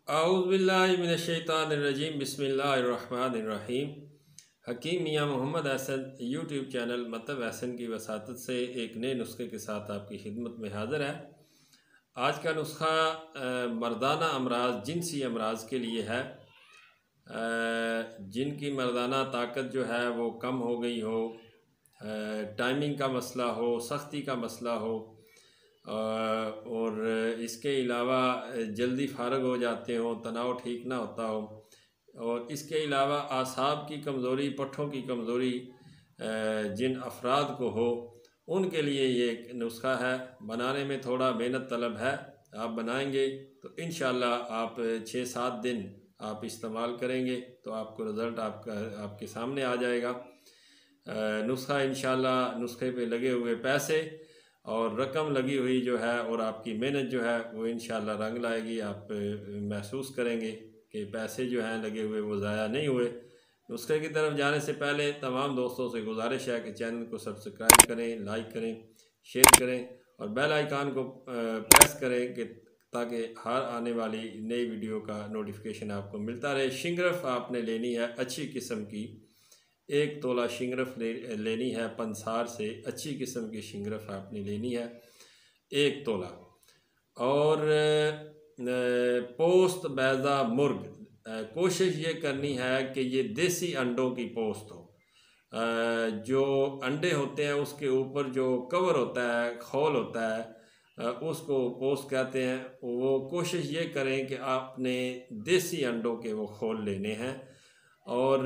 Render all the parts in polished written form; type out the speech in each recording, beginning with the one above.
आऊज़ुबिल्लाहिमिनश्शैतानिर्रजीम बिस्मिल्लाहिर्रहमानिर्रहीम। हकीम मियाँ Mohammad Hasan YouTube channel मतलब हसन की वसातत से एक नए नुस्खे के साथ आपकी खिदमत में हाज़िर है। आज का नुस्खा मर्दाना अमराज जिनसी अमराज के लिए है। जिनकी मर्दाना ताकत जो है वो कम हो गई हो, टाइमिंग का मसला हो, सख्ती का मसला हो, और इसके अलावा जल्दी फ़ारग हो जाते हो, तनाव ठीक ना होता हो, और इसके अलावा आसाब की कमज़ोरी, पट्ठों की कमज़ोरी जिन अफराद को हो उनके लिए ये एक नुस्खा है। बनाने में थोड़ा मेहनत तलब है। आप बनाएंगे तो इंशाअल्लाह आप 6-7 दिन आप इस्तेमाल करेंगे तो आपको रिज़ल्ट आपके सामने आ जाएगा। नुस्खा इंशाअल्लाह नुस्खे पे लगे हुए पैसे और रकम लगी हुई जो है और आपकी मेहनत जो है वो इंशाअल्लाह रंग लाएगी। आप महसूस करेंगे कि पैसे जो हैं लगे हुए वो ज़ाया नहीं हुए। नुस्खे की तरफ जाने से पहले तमाम दोस्तों से गुजारिश है कि चैनल को सब्सक्राइब करें, लाइक करें, शेयर करें और बेल आइकान को प्रेस करें कि ताकि हर आने वाली नई वीडियो का नोटिफिकेशन आपको मिलता रहे। शिंगरफ आपने लेनी है अच्छी किस्म की, 1 तोला शिंगरफ लेनी है। पंसार से अच्छी किस्म की शिंगरफ आपने लेनी है 1 तोला। और पोस्त बैज़ा मुर्ग, कोशिश ये करनी है कि ये देसी अंडों की पोस्त हो। जो अंडे होते हैं उसके ऊपर जो कवर होता है, खोल होता है, उसको पोस्त कहते हैं। वो कोशिश ये करें कि आपने देसी अंडों के वो खोल लेने हैं और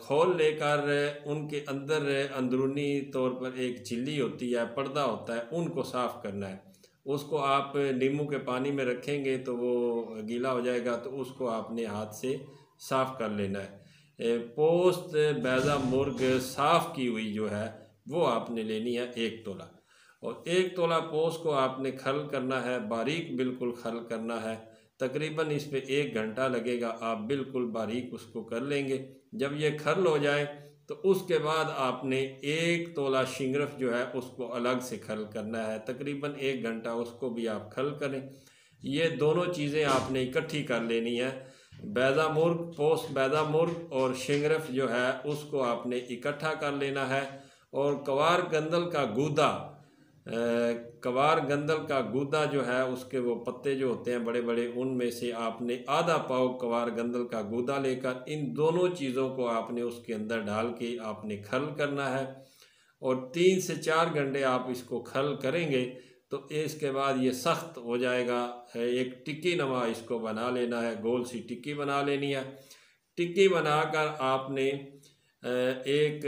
खोल लेकर उनके अंदर अंदरूनी तौर पर एक झिल्ली होती है, पर्दा होता है, उनको साफ़ करना है। उसको आप नींबू के पानी में रखेंगे तो वो गीला हो जाएगा, तो उसको आपने हाथ से साफ़ कर लेना है। पोस्त बैज़ा मुर्ग साफ़ की हुई जो है वो आपने लेनी है 1 तोला। और 1 तोला पोस्त को आपने खल करना है, बारीक बिल्कुल खल करना है। तकरीबन इस पे 1 घंटा लगेगा। आप बिल्कुल बारीक उसको कर लेंगे। जब ये खल हो जाए तो उसके बाद आपने 1 तोला शिंगरफ जो है उसको अलग से खल करना है। तकरीबन 1 घंटा उसको भी आप खल करें। ये दोनों चीज़ें आपने इकट्ठी कर लेनी है। बैज़ा मुर्ग, पोस्त बैज़ा मुर्ग और शिंगरफ जो है उसको आपने इकट्ठा कर लेना है। और कवार गंदल का गूदा, कवार गंदल का गूदा जो है उसके वो पत्ते जो होते हैं बड़े बड़े, उनमें से आपने आधा पाव कवार गंदल का गूदा लेकर इन दोनों चीज़ों को आपने उसके अंदर डाल के आपने खल करना है। और 3 से 4 घंटे आप इसको खल करेंगे तो इसके बाद ये सख्त हो जाएगा। एक टिक्की नमा इसको बना लेना है, गोल सी टिक्की बना लेनी है। टिक्की बनाकर आपने एक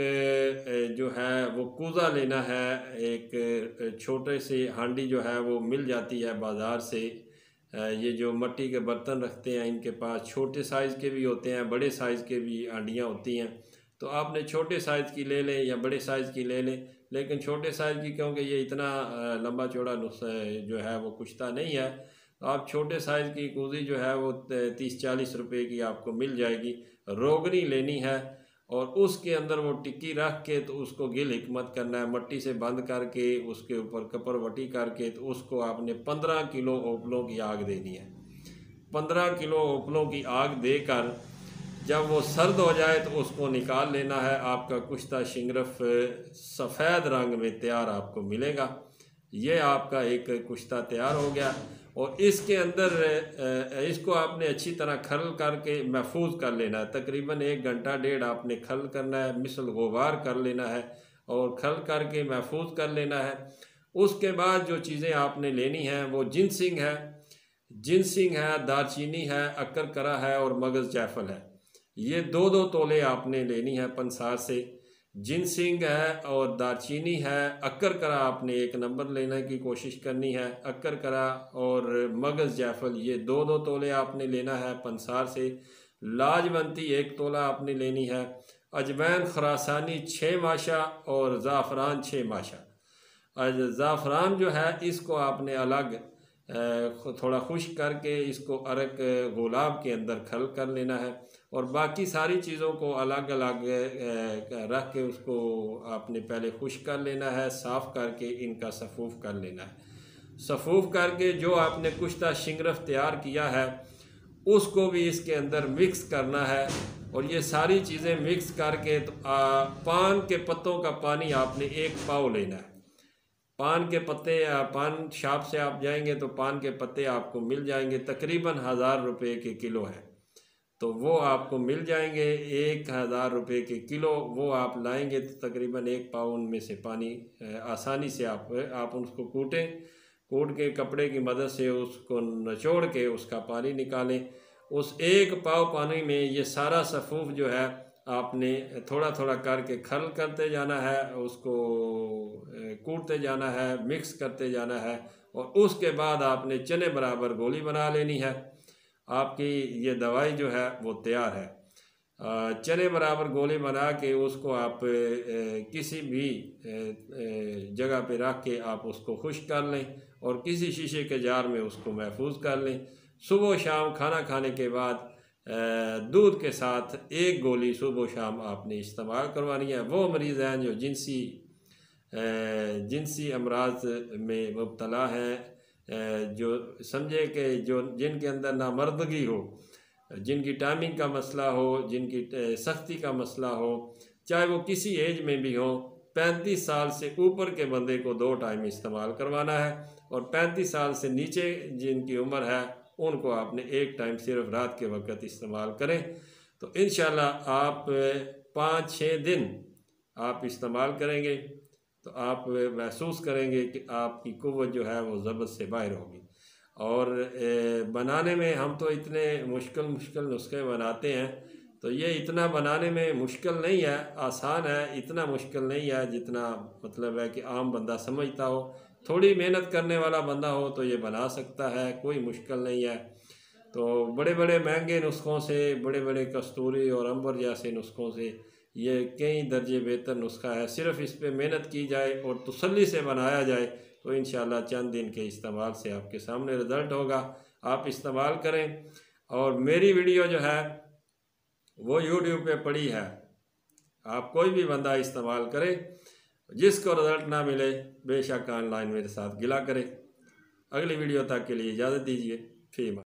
जो है वो कूज़ा लेना है। एक छोटे से हांडी जो है वो मिल जाती है बाज़ार से। ये जो मिट्टी के बर्तन रखते हैं इनके पास छोटे साइज़ के भी होते हैं, बड़े साइज़ के भी हांडियाँ होती हैं। तो आपने छोटे साइज़ की ले लें या बड़े साइज़ की ले लें, लेकिन छोटे साइज़ की क्योंकि ये इतना लंबा चौड़ा जो है वो कुश्ता नहीं है, तो आप छोटे साइज़ की कूज़ी जो है वो 30-40 रुपए की आपको मिल जाएगी। रोगनी लेनी है और उसके अंदर वो टिक्की रख के तो उसको गिल हिकमत करना है, मट्टी से बंद करके उसके ऊपर कपरवटी करके तो उसको आपने 15 किलो ओपलों की आग देनी है। 15 किलो ओपलों की आग देकर जब वो सर्द हो जाए तो उसको निकाल लेना है। आपका कुश्ता शिंगरफ सफ़ेद रंग में तैयार आपको मिलेगा। ये आपका एक कुश्ता तैयार हो गया। और इसके अंदर इसको आपने अच्छी तरह खल करके महफूज कर लेना है। तकरीबन 1 घंटा 1.5 आपने खल करना है, मिसल गुबार कर लेना है और खल करके महफूज कर लेना है। उसके बाद जो चीज़ें आपने लेनी हैं वो जिनसिंग है, दारचीनी है, अक्कर है और मगज़ जायफल है। ये 2-2 तोले आपने लेनी है पंसार से। जिनसिंग है और दारचीनी है, अक्कर आपने 1 नंबर लेने की कोशिश करनी है। अक्कर और मगज़ जायफल ये 2-2 तोले आपने लेना है पंसार से। लाजवंती 1 तोला आपने लेनी है। अजवैन खरासानी 6 माशा और ज़ाफ़रान 6 माशा। ज़ाफ़रान जो है इसको आपने अलग थोड़ा खुश्क करके इसको अरक गुलाब के अंदर खल कर लेना है। और बाकी सारी चीज़ों को अलग अलग रख के उसको आपने पहले खुश्क कर लेना है, साफ़ करके इनका सफ़ूफ़ कर लेना है। सफ़ूफ़ करके जो आपने कुश्ता शिंगरफ तैयार किया है उसको भी इसके अंदर मिक्स करना है। और ये सारी चीज़ें मिक्स करके तो पान के पत्तों का पानी आपने 1 पाव लेना है। पान के पत्ते, पान शॉप से आप जाएंगे तो पान के पत्ते आपको मिल जाएंगे, तकरीबन 1000 रुपये के किलो है, तो वो आपको मिल जाएंगे 1000 रुपये के किलो। वो आप लाएंगे तो तकरीबन 1 पाव उनमें से पानी आसानी से आप उसको कूट के कपड़े की मदद से उसको निचोड़ के उसका पानी निकालें। उस 1 पाव पानी में ये सारा सफ़ूफ जो है आपने थोड़ा थोड़ा करके खल करते जाना है, उसको कूटते जाना है, मिक्स करते जाना है, और उसके बाद आपने चने बराबर गोली बना लेनी है। आपकी ये दवाई जो है वो तैयार है। चने बराबर गोली बना के उसको आप किसी भी जगह पे रख के आप उसको खुश्क कर लें और किसी शीशे के जार में उसको महफूज कर लें। सुबह शाम खाना खाने के बाद दूध के साथ 1 गोली सुबह शाम आपने इस्तेमाल करवानी है। वो मरीज़ हैं जो जिनसी अमराज में मुब्तला हैं, जो समझे कि जिनके अंदर नामर्दगी हो, जिनकी टाइमिंग का मसला हो, जिनकी सख्ती का मसला हो, चाहे वो किसी एज में भी हो। 35 साल से ऊपर के बंदे को 2 टाइम इस्तेमाल करवाना है, और 35 साल से नीचे जिनकी उम्र है उनको आपने 1 टाइम सिर्फ रात के वक्त इस्तेमाल करें। तो इंशाल्लाह आप 5-6 दिन आप इस्तेमाल करेंगे तो आप महसूस करेंगे कि आपकी कुव्वत जो है वो ज़बत से बाहर होगी। और बनाने में हम तो इतने मुश्किल नुस्खे बनाते हैं, तो ये इतना बनाने में मुश्किल नहीं है, आसान है। इतना मुश्किल नहीं है जितना मतलब है कि आम बंदा समझता हो। थोड़ी मेहनत करने वाला बंदा हो तो ये बना सकता है, कोई मुश्किल नहीं है। तो बड़े बड़े महंगे नुस्खों से, बड़े बड़े कस्तूरी और अंबर जैसे नुस्खों से ये कई दर्जे बेहतर नुस्खा है। सिर्फ इस पर मेहनत की जाए और तसल्ली से बनाया जाए तो इंशाल्लाह चंद दिन के इस्तेमाल से आपके सामने रिज़ल्ट होगा। आप इस्तेमाल करें। और मेरी वीडियो जो है वो यूट्यूब पे पड़ी है, आप कोई भी बंदा इस्तेमाल करे, जिसको रिज़ल्ट ना मिले बेशक ऑनलाइन मेरे साथ गिला करे। अगली वीडियो तक के लिए इजाज़त दीजिए। फीमा।